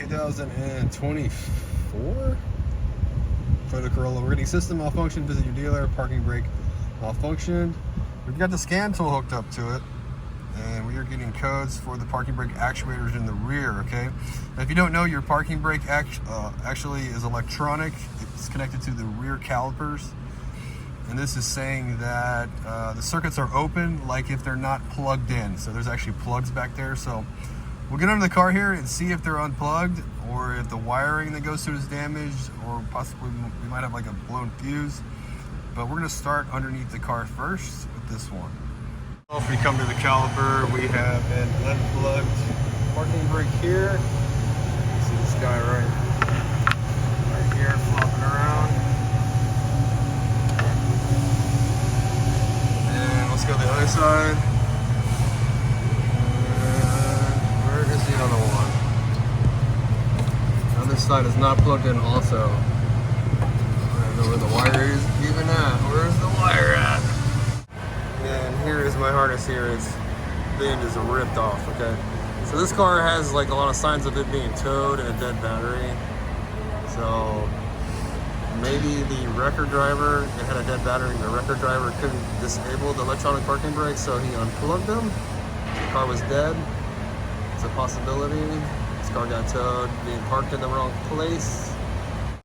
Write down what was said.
2024 Toyota Corolla. We're getting system malfunction. Visit your dealer. Parking brake malfunction. We've got the scan tool hooked up to it, and we are getting codes for the parking brake actuators in the rear. Okay. Now, if you don't know, your parking brake actually is electronic. It's connected to the rear calipers, and this is saying that the circuits are open, like if they're not plugged in. So there's actually plugs back there. So we'll get under the car here and see if they're unplugged, or if the wiring that goes to it is damaged, or possibly we might have like a blown fuse. But we're gonna start underneath the car first with this one. If we come to the caliper, we have an unplugged parking brake here. You see this guy right here flopping around. And let's go to the other side. And where is the other one? The other side is not plugged in also. I don't know where the wire is even at. Where's the wire at? And here is my harness here. The end is ripped off, okay? So this car has like a lot of signs of it being towed and a dead battery. So maybe the record driver, it had a dead battery, the record driver couldn't disable the electronic parking brakes, so he unplugged them. The car was dead. It's a possibility. This car got towed, being parked in the wrong place.